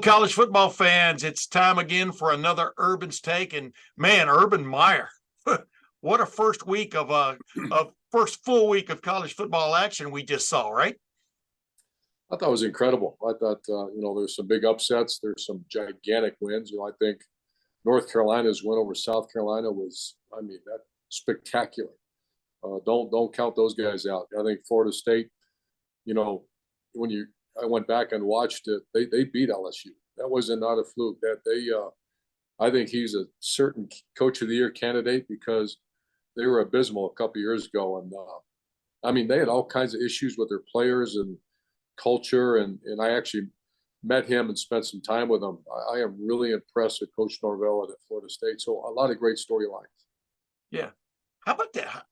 College football fans, it's time again for another Urban's Take. And man, Urban Meyer, what a first week of first full week of college football action we just saw, right? I thought it was incredible. I thought, there's some big upsets. There's some gigantic wins. I think North Carolina's win over South Carolina was, that spectacular. Don't count those guys out. I think Florida State, I went back and watched it, they beat LSU. That was not a fluke. I think he's a certain coach of the year candidate because they were abysmal a couple of years ago. And they had all kinds of issues with their players and culture. And I actually met him and spent some time with him. I am really impressed with Coach Norvell at Florida State. So a lot of great storylines. Yeah. How about that?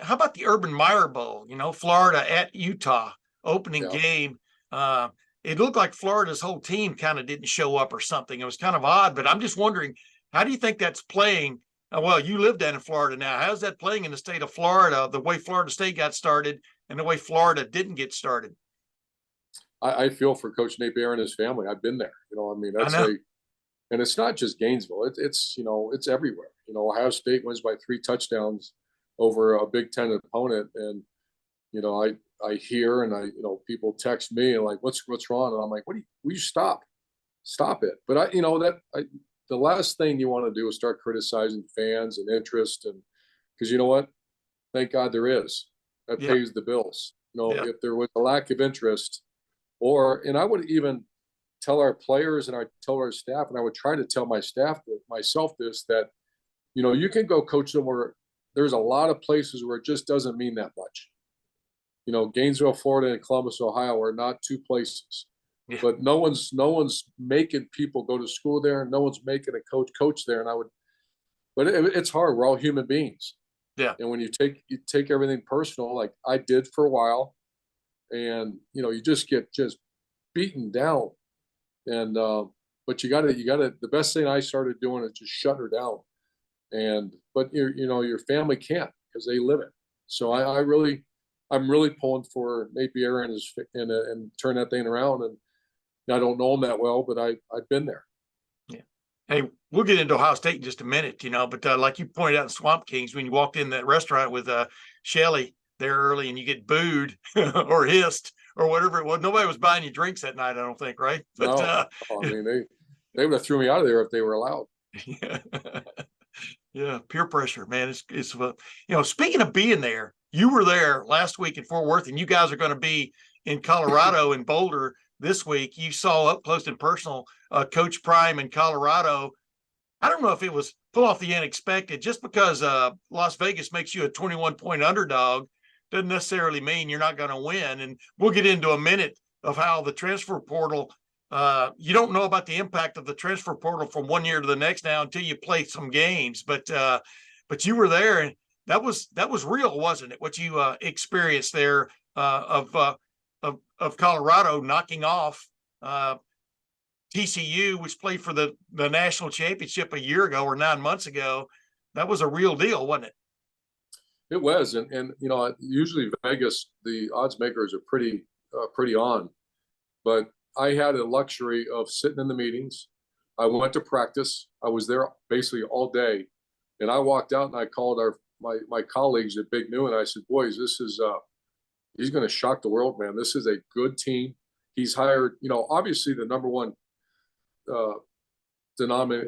How about the Urban Meyer Bowl? Florida at Utah opening game. It looked like Florida's whole team kind of didn't show up or something. It was kind of odd, but I'm just wondering, how do you think that's playing? Well, you live down in Florida now. How's that playing in the state of Florida, the way Florida State got started and the way Florida didn't get started? I feel for Coach Nate Meyer and his family. I've been there. And it's not just Gainesville. It's everywhere. Ohio State wins by 3 touchdowns over a Big Ten opponent, and I hear and people text me and like, what's wrong? And I'm like, will you stop it? But the last thing you want to do is start criticizing fans and interest, and because you know what, thank God there is that pays the bills. If there was a lack of interest, and I would even tell our players and I tell our staff, and I would try to tell myself this, that you can go coach somewhere. There's a lot of places where it just doesn't mean that much. Gainesville, Florida, and Columbus, Ohio are not 2 places. Yeah. But no one's making people go to school there, and no one's making a coach there. But it's hard. We're all human beings. Yeah. And when you take everything personal, like I did for a while, and you just get beaten down. And but you got to. The best thing I started doing is just shut her down. But your family can't because they live it. So I'm really pulling for Nate Meyer and turn that thing around. And I don't know him that well, but I've been there. Yeah. Hey, we'll get into Ohio State in just a minute, but like you pointed out in Swamp Kings, when you walked in that restaurant with Shelly there early and you get booed or hissed or whatever it was, nobody was buying you drinks that night, I don't think, right? But, no. They would have threw me out of there if they were allowed. Yeah. Yeah, peer pressure, man. It's speaking of being there, you were there last week in Fort Worth, and you guys are going to be in Colorado in Boulder this week. You saw up close and personal Coach Prime in Colorado. I don't know if it was pull off the unexpected. Just because Las Vegas makes you a 21-point underdog doesn't necessarily mean you're not going to win. And we'll get into a minute of how the transfer portal, you don't know about the impact of the transfer portal from one year to the next now until you play some games. But you were there, and that was real, wasn't it? What you experienced there of Colorado knocking off TCU, which played for the national championship a year ago or 9 months ago. That was a real deal, wasn't it? It was, and usually Vegas, the odds makers are pretty on, but I had a luxury of sitting in the meetings. I went to practice. I was there basically all day, and I walked out and I called my colleagues at Big New, and I said, "Boys, this is he's going to shock the world, man. This is a good team. He's hired, obviously the number one denominator,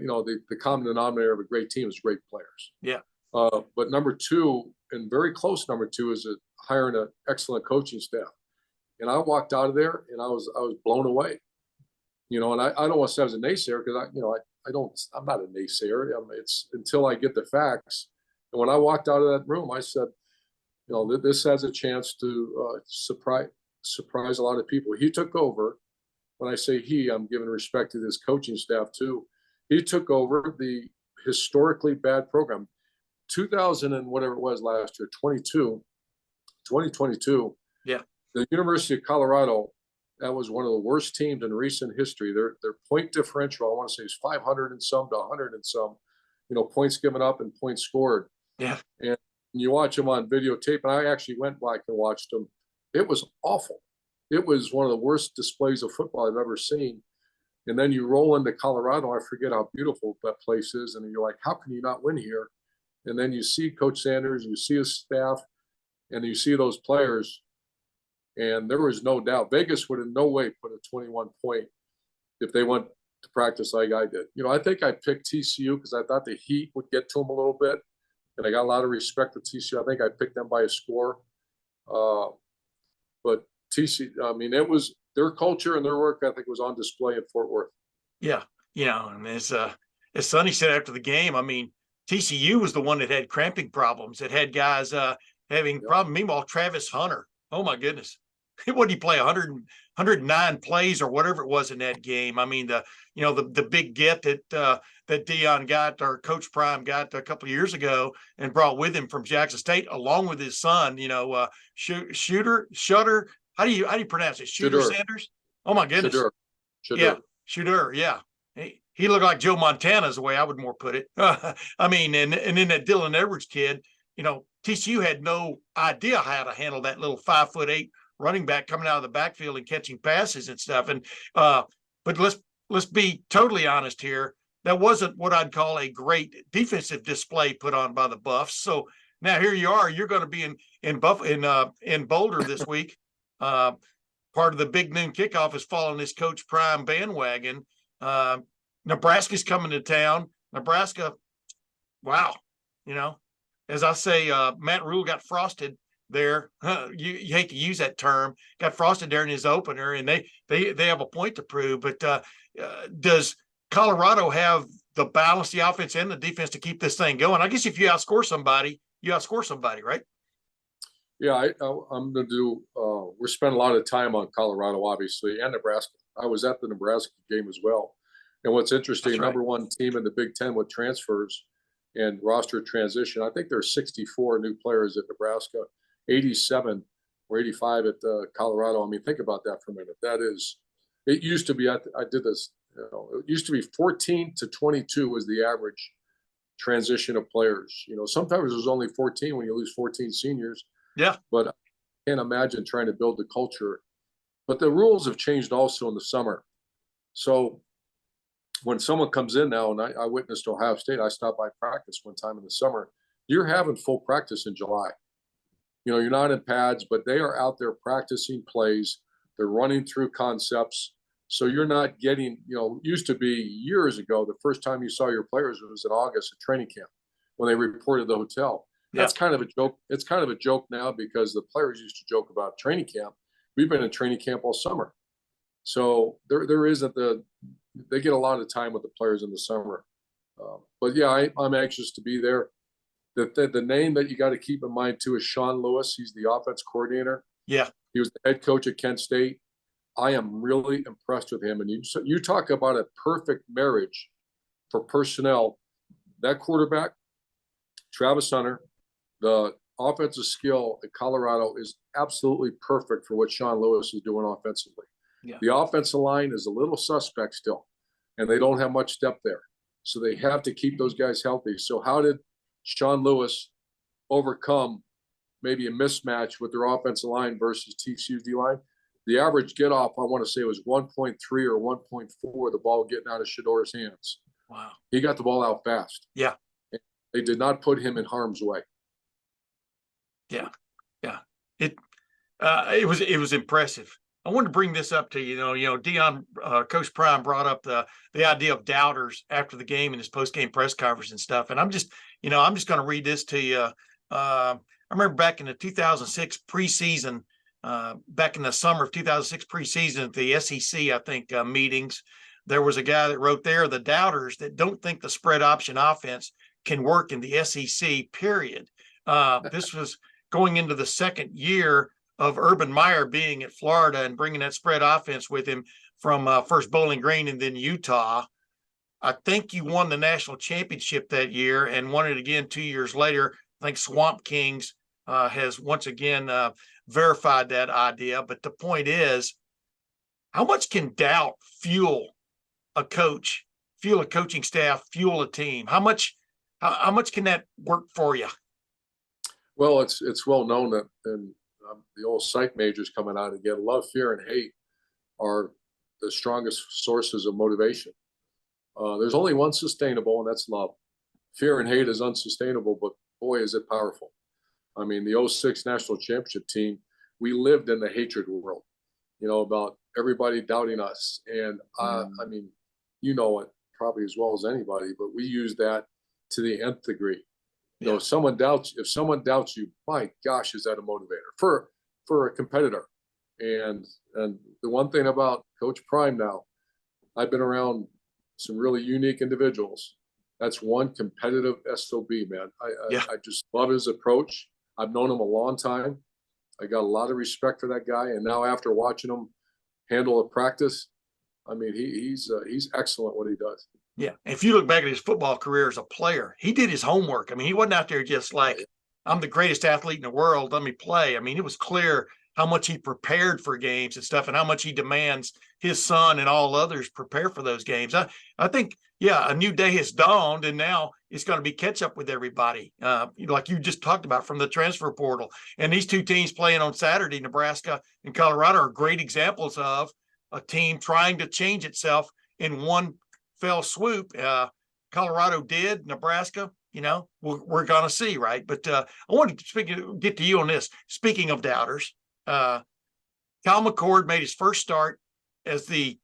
the common denominator of a great team is great players. Yeah. But number 2, and very close number 2, is hiring an excellent coaching staff." And I walked out of there and I was blown away, and I don't want to say I was a naysayer because I'm not a naysayer. It's until I get the facts. And when I walked out of that room, I said, this has a chance to surprise a lot of people. He took over. When I say he, I'm giving respect to this coaching staff too. He took over the historically bad program. 2000 and whatever it was last year, 2022. Yeah. The University of Colorado, that was one of the worst teams in recent history. Their point differential, I want to say, is 500 and some to 100 and some, points given up and points scored. Yeah. And you watch them on videotape, and I actually went back and watched them. It was awful. It was one of the worst displays of football I've ever seen. And then you roll into Colorado. I forget how beautiful that place is. And you're like, how can you not win here? And then you see Coach Sanders, you see his staff, and you see those players. And there was no doubt Vegas would in no way put a 21 point if they went to practice like I did. I think I picked TCU because I thought the Heat would get to them a little bit. And I got a lot of respect for TCU. I think I picked them by a score. But TCU, I mean, it was their culture and their work ethic was on display in Fort Worth. Yeah. And as Sonny said after the game, I mean, TCU was the one that had cramping problems, that had guys having problems. Meanwhile, Travis Hunter, oh my goodness. What did he play? 109 plays or whatever it was in that game. I mean, the big get that Dion got, or Coach Prime got a couple of years ago and brought with him from Jackson State, along with his son, Shutter. How do you pronounce it? Shooter Sanders? Oh my goodness. Shooter. Yeah. Shooter. Yeah. He looked like Joe Montana is the way I would more put it. I mean, and then that Dylan Edwards kid, TCU had no idea how to handle that little 5'8" running back coming out of the backfield and catching passes and stuff. And but let's be totally honest here. That wasn't what I'd call a great defensive display put on by the Buffs. So now here you are. You're going to be in Boulder this week. Part of the big noon kickoff is following this Coach Prime bandwagon. Nebraska's coming to town. Nebraska, wow. As I say, Matt Rule got frosted there. You hate to use that term. Got frosted there in his opener, and they have a point to prove. But does Colorado have the balance, the offense and the defense to keep this thing going? I guess if you outscore somebody, right? Yeah, I'm going to do we're spending a lot of time on Colorado, obviously, and Nebraska. I was at the Nebraska game as well. And what's interesting, number one team in the Big Ten with transfers and roster transition. I think there's 64 new players at Nebraska, 87 or 85 at Colorado. I mean, think about that for a minute. That is, it used to be, I did this, it used to be 14 to 22 was the average transition of players. Sometimes there's only 14 when you lose 14 seniors. Yeah. But I can't imagine trying to build the culture. But the rules have changed also in the summer. So when someone comes in now, and I witnessed Ohio State, I stopped by practice one time in the summer, you're having full practice in July. You're not in pads, but they are out there practicing plays. They're running through concepts. So you're not getting, used to be years ago, the first time you saw your players was in August at training camp when they reported the hotel. That's kind of a joke. It's kind of a joke now because the players used to joke about training camp. We've been in training camp all summer. So there isn't they get a lot of time with the players in the summer. But yeah, I'm anxious to be there. The name that you got to keep in mind too is Sean Lewis. He's the offense coordinator. Yeah. He was the head coach at Kent State. I am really impressed with him. And you talk about a perfect marriage for personnel. That quarterback, Travis Hunter, the offensive skill at Colorado is absolutely perfect for what Sean Lewis is doing offensively. Yeah. The offensive line is a little suspect still, and they don't have much depth there. So they have to keep those guys healthy. So how did Sean Lewis overcome maybe a mismatch with their offensive line versus TCU's D-line? The average get off, I want to say, was 1.3 or 1.4, the ball getting out of Shador's hands. Wow. He got the ball out fast. Yeah. They did not put him in harm's way. Yeah. It was impressive. I wanted to bring this up to you. Dion, Coach Prime brought up the idea of doubters after the game in his post-game press conference and stuff. And I'm just going to read this to you. I remember back in the 2006 preseason, back in the summer of 2006 preseason at the SEC, I think, meetings, there was a guy that wrote there, the doubters that don't think the spread option offense can work in the SEC, period. This was going into the second year of Urban Meyer being at Florida and bringing that spread offense with him from first Bowling Green and then Utah. I think you won the national championship that year and won it again 2 years later. I think Swamp Kings has once again verified that idea. But the point is, how much can doubt fuel a coach, fuel a coaching staff, fuel a team? How much can that work for you? Well, it's well known that the old psych majors coming out again, love, fear, and hate are the strongest sources of motivation. There's only one sustainable, and that's love. Fear and hate is unsustainable, but boy, is it powerful. I mean, the '06 national championship team, we lived in the hatred world, about everybody doubting us. And I mean, you know it probably as well as anybody, but we use that to the nth degree. Yeah. If someone doubts you, my gosh, is that a motivator for a competitor? And the one thing about Coach Prime now, I've been around some really unique individuals. That's one competitive SOB, man. Yeah. I just love his approach. I've known him a long time. I got a lot of respect for that guy. And now after watching him handle a practice, I mean, he's excellent what he does. Yeah. If you look back at his football career as a player, he did his homework. I mean, he wasn't out there just like, I'm the greatest athlete in the world, let me play. I mean, it was clear how much he prepared for games and stuff, and how much he demands his son and all others prepare for those games. I think, yeah, a new day has dawned, and now it's going to be catch up with everybody. Like you just talked about from the transfer portal. And these two teams playing on Saturday, Nebraska and Colorado, are great examples of a team trying to change itself in one fell swoop. Colorado did, Nebraska, we're going to see, right? But I wanted to get to you on this. Speaking of doubters, Kyle McCord made his first start as the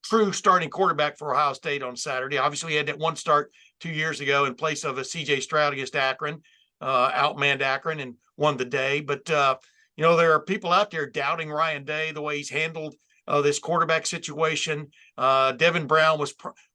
true starting quarterback for Ohio State on Saturday. Obviously, he had that one start 2 years ago in place of a C.J. Stroud against Akron, outmanned Akron and won the day. But, there are people out there doubting Ryan Day, the way he's handled this quarterback situation. Devin Brown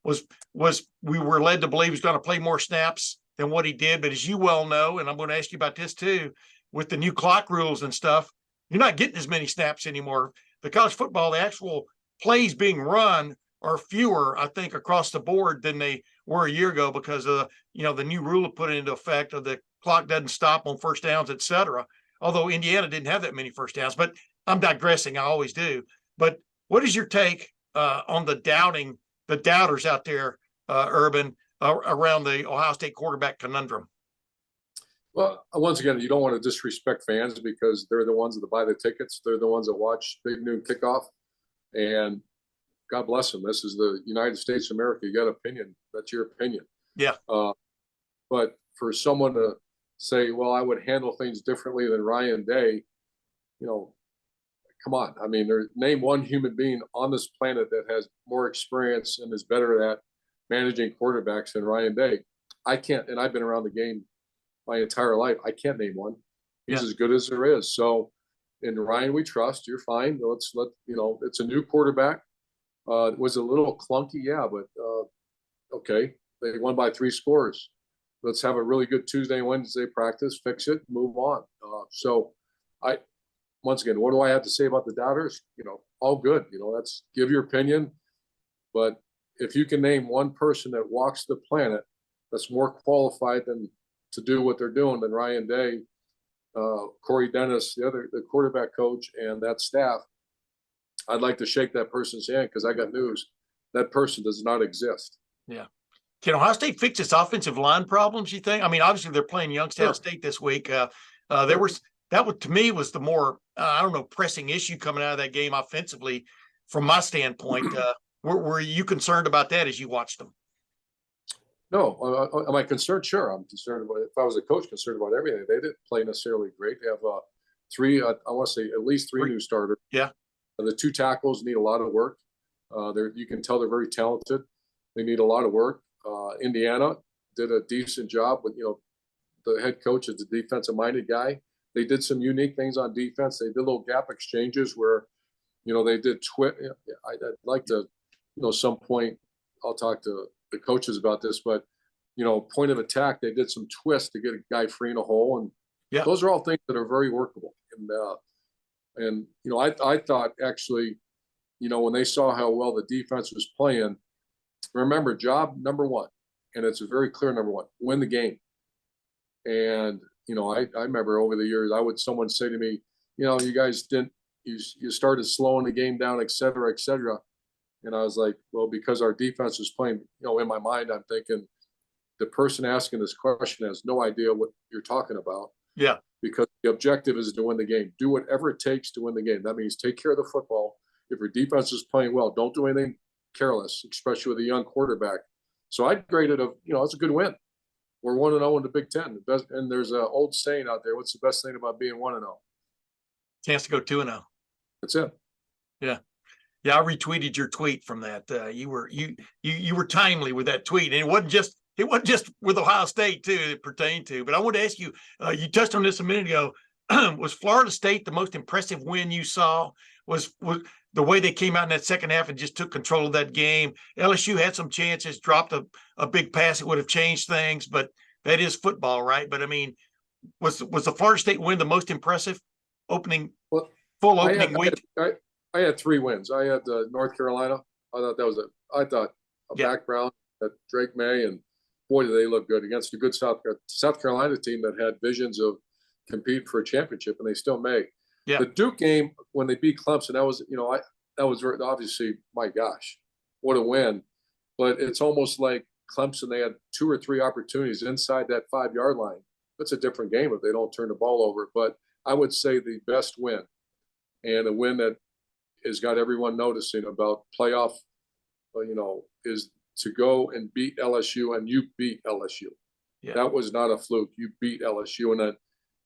we were led to believe he's going to play more snaps than what he did. But as you well know, and I'm going to ask you about this too, with the new clock rules and stuff, you're not getting as many snaps anymore. The college football, the actual plays being run are fewer, I think, across the board than they were a year ago because of the new rule put into effect of the clock doesn't stop on first downs, et cetera. Although Indiana didn't have that many first downs, but I'm digressing. I always do. But what is your take on the doubters out there, Urban, around the Ohio State quarterback conundrum? Well, once again, you don't want to disrespect fans because they're the ones that buy the tickets. They're the ones that watch Big Noon Kickoff. And God bless them. This is the United States of America. You got an opinion. That's your opinion. Yeah. But for someone to say, well, I would handle things differently than Ryan Day, come on. I mean, name one human being on this planet that has more experience and is better at managing quarterbacks than Ryan Day. I can't, and I've been around the game my entire life. I can't name one. He's as good as there is. So, in Ryan, we trust. You're fine. It's a new quarterback. It was a little clunky, yeah, but okay. They won by 3 scores. Let's have a really good Tuesday, Wednesday practice, fix it, move on. Once again, what do I have to say about the doubters? All good. That's give your opinion. But if you can name one person that walks the planet that's more qualified to do what they're doing than Ryan Day, Corey Dennis, the quarterback coach, and that staff, I'd like to shake that person's hand because I got news. That person does not exist. Yeah. Can Ohio State fix its offensive line problems, you think? I mean, obviously they're playing Youngstown State this week. To me was the more, pressing issue coming out of that game offensively from my standpoint. Were you concerned about that as you watched them? No. Am I concerned? Sure. I'm concerned about it. If I was a coach, concerned about everything. They didn't play necessarily great. They have three, I want to say at least three new starters. Yeah. The 2 tackles need a lot of work. You can tell they're very talented. They need a lot of work. Indiana did a decent job with, the head coach is a defensive minded guy. They did some unique things on defense. They did little gap exchanges where, they did I'd like to, some point I'll talk to the coaches about this, but, point of attack, they did some twists to get a guy free in a hole. And those are all things that are very workable. And I thought actually, when they saw how well the defense was playing, remember job number 1, and it's a very clear number 1, win the game. And, I remember over the years, someone say to me, you guys you started slowing the game down, et cetera, et cetera. And I was like, well, because our defense was playing, in my mind, I'm thinking the person asking this question has no idea what you're talking about. Yeah. Because the objective is to win the game. Do whatever it takes to win the game. That means take care of the football if your defense is playing well, don't do anything careless, especially with a young quarterback. So I'd grade it it's a good win. We're 1-0 in the Big Ten. And there's an old saying out there: what's the best thing about being 1-0? Chance to go 2-0. That's it. Yeah. Yeah, I retweeted your tweet from that. You were timely with that tweet, and it wasn't just with Ohio State too it pertained to. But I wanted to ask you, you touched on this a minute ago. Was Florida State the most impressive win you saw? Was the way they came out in that second half and just took control of that game? LSU had some chances, dropped a big pass that would have changed things, but that is football, right? But I mean, was the Florida State win the most impressive opening week? I had 3 wins. I had North Carolina. I thought that was a background at Drake May, and boy, did they look good against a good South Carolina team that had visions of competing for a championship, and they still may. Yeah. The Duke game when they beat Clemson, that was obviously, my gosh, what a win. But it's almost like Clemson, they had 2 or 3 opportunities inside that 5-yard line. That's a different game if they don't turn the ball over. But I would say the best win, and a win that has got everyone noticing about playoff, is to go and beat LSU, and you beat LSU. Yeah. That was not a fluke. You beat LSU,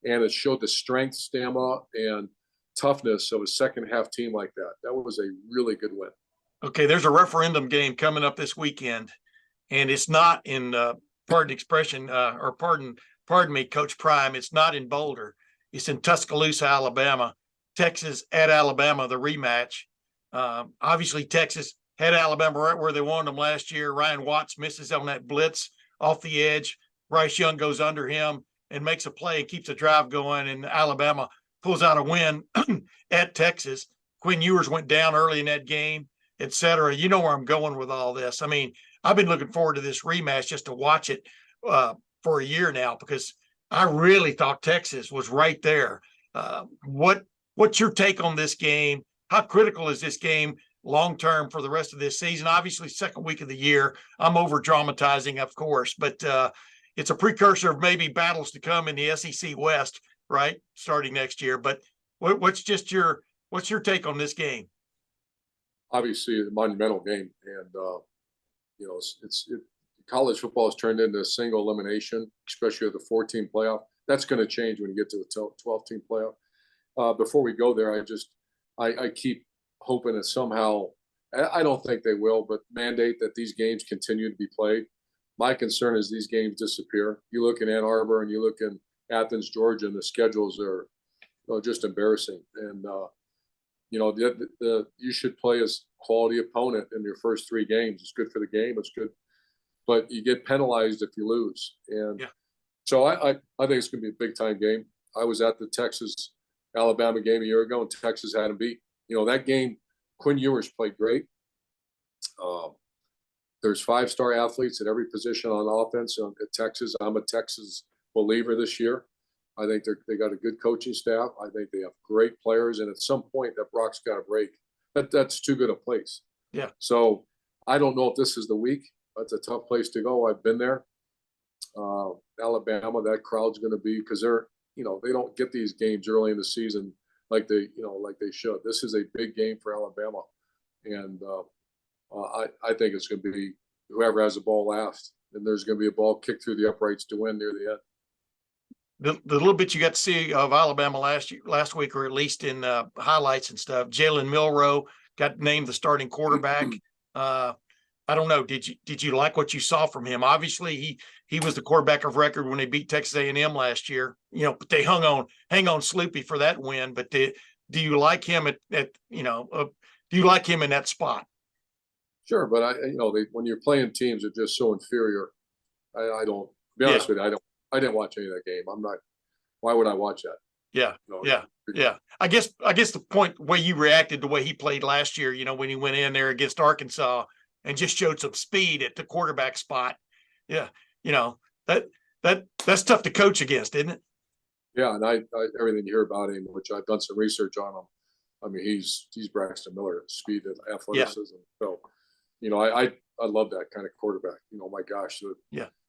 and it showed the strength, stamina, and toughness of a second half team like that. That was a really good win. Okay, there's a referendum game coming up this weekend, and it's not in pardon expression or pardon me, Coach Prime. It's not in Boulder. It's in Tuscaloosa, Alabama. Texas at Alabama, the rematch. Obviously, Texas had Alabama right where they wanted them last year. Ryan Watts misses on that blitz off the edge. Bryce Young goes under him and makes a play and keeps the drive going, and Alabama pulls out a win at Texas. Quinn Ewers went down early in that game, et cetera. You know where I'm going with all this. I mean, I've been looking forward to this rematch just to watch it for a year now, because I really thought Texas was right there. What's your take on this game? How critical is this game long-term for the rest of this season? Obviously, second week of the year. I'm over-dramatizing, of course, but it's a precursor of maybe battles to come in the SEC West, right, starting next year. But what's your take on this game? Obviously, a monumental game, and college football has turned into a single elimination, especially with the 4-team playoff. That's going to change when you get to the 12-team playoff. Before we go there, I keep hoping that somehow, I don't think they will, but mandate that these games continue to be played. My concern is these games disappear. You look in Ann Arbor and you look in Athens, Georgia, and the schedules are just embarrassing. And you should play as quality opponent in your first 3 games. It's good for the game. It's good, but you get penalized if you lose. And so I think it's going to be a big time game. I was at the Texas-Alabama game a year ago, and Texas had them beat. That game, Quinn Ewers played great. There's 5-star athletes at every position on offense at Texas. I'm a Texas believer this year. I think they got a good coaching staff. I think they have great players, and at some point that Brock's got to break. That's too good a place. Yeah. So I don't know if this is the week. That's a tough place to go. I've been there. Alabama, that crowd's going to be, because they don't get these games early in the season like they should. This is a big game for Alabama, and I think it's going to be whoever has the ball last, and there's going to be a ball kicked through the uprights to win near the end. The little bit you got to see of Alabama last week, or at least in highlights and stuff, Jalen Milroe got named the starting quarterback. I don't know. Did you like what you saw from him? Obviously, he was the quarterback of record when they beat Texas A&M last year. But they hang on Sloopy for that win. But do you like him do you like him in that spot? Sure, but when you're playing teams that are just so inferior, I don't. To be honest with you, I didn't watch any of that game. I'm not. Why would I watch that? Yeah, yeah. I guess the point way you reacted the way he played last year, when he went in there against Arkansas and just showed some speed at the quarterback spot. Yeah, that's tough to coach against, isn't it? Yeah, and I everything you hear about him, which I've done some research on him. I mean, he's Braxton Miller, speed and athleticism. Yeah. So, I love that kind of quarterback. My gosh,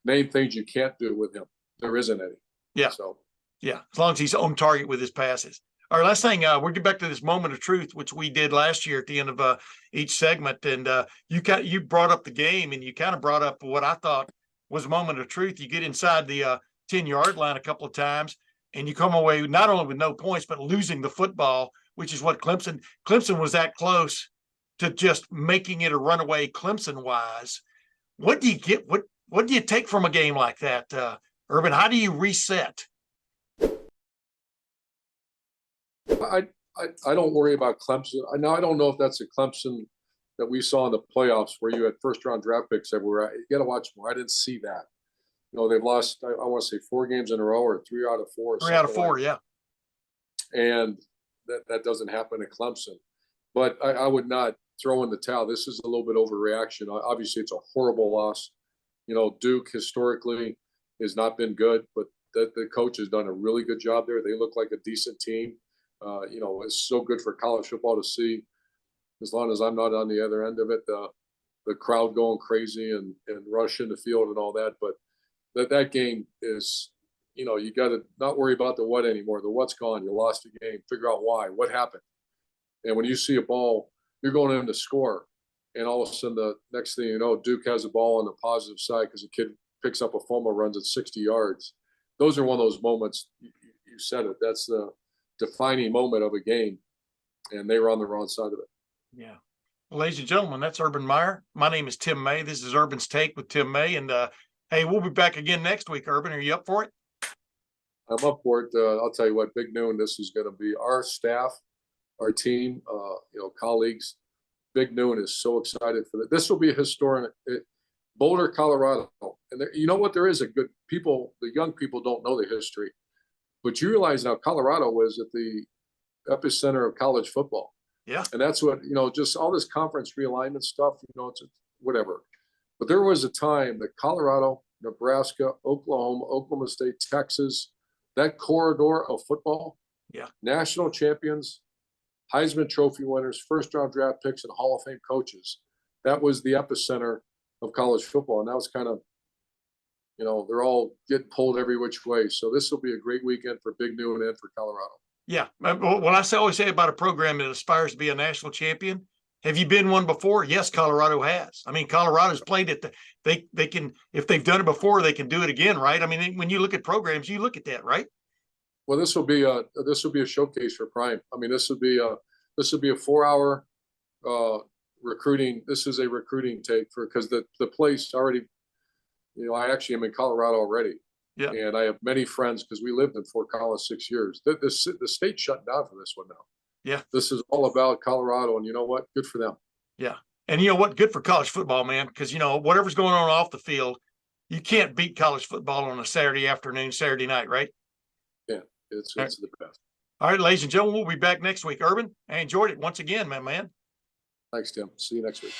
name things you can't do with him. There isn't any. Yeah. So yeah, as long as he's on target with his passes. All right, last thing, we'll get back to this moment of truth, which we did last year at the end of each segment. And you brought up the game, and you kind of brought up what I thought was a moment of truth. You get inside the 10-yard line a couple of times, and you come away not only with no points, but losing the football, which is what Clemson was that close to just making it a runaway Clemson-wise. What do you get? What do you take from a game like that, Urban? How do you reset? I don't worry about Clemson. I don't know if that's a Clemson that we saw in the playoffs where you had first round draft picks everywhere. You got to watch more. I didn't see that. They've lost, I want to say 4 games in a row or 3 out of 4. 3 out of 4, yeah. And that doesn't happen at Clemson. But I would not throw in the towel. This is a little bit overreaction. Obviously, it's a horrible loss. Duke historically has not been good, but the coach has done a really good job there. They look like a decent team. It's so good for college football to see, as long as I'm not on the other end of it, the crowd going crazy and rushing the field and all that. But that game is, you got to not worry about the what anymore. The what's gone. You lost the game. Figure out why. What happened? And when you see a ball, you're going in to score, and all of a sudden the next thing you know, Duke has a ball on the positive side because a kid picks up a fumble, runs at 60 yards. Those are one of those moments. You said it. That's the defining moment of a game, and they were on the wrong side of it. Yeah. Well, ladies and gentlemen, that's Urban Meyer. My name is Tim May. This is Urban's Take with Tim May. And hey, we'll be back again next week. Urban, are you up for it? I'm up for it. I'll tell you what, big noon. This is going to be our staff, our team, colleagues. Big noon is so excited for that. This will be a historic Boulder, Colorado. And you know what? There is a good people. The young people don't know the history, but you realize now Colorado was at the epicenter of college football. Yeah. And that's what, just all this conference realignment stuff, it's whatever. But there was a time that Colorado, Nebraska, Oklahoma State, Texas, that corridor of football, yeah, national champions, Heisman Trophy winners, first-round draft picks, and Hall of Fame coaches. That was the epicenter of college football. And now it's kind of, they're all getting pulled every which way. So this will be a great weekend for Big Noon and for Colorado. Yeah. What I always say about a program that aspires to be a national champion, have you been one before? Yes, Colorado has. I mean, Colorado's played it. They can, if they've done it before, they can do it again, right? I mean, when you look at programs, you look at that, right? Well, this will be a showcase for Prime. I mean, this will be a 4-hour recruiting. This is a recruiting take because the place already. I actually am in Colorado already. Yeah. And I have many friends because we lived in Fort Collins 6 years. The state's shut down for this one now. Yeah. This is all about Colorado, and you know what? Good for them. Yeah. And you know what? Good for college football, man, because, whatever's going on off the field, you can't beat college football on a Saturday afternoon, Saturday night, right? Yeah. It's the best. All right, ladies and gentlemen, we'll be back next week. Urban, I enjoyed it once again, man. Thanks, Tim. See you next week.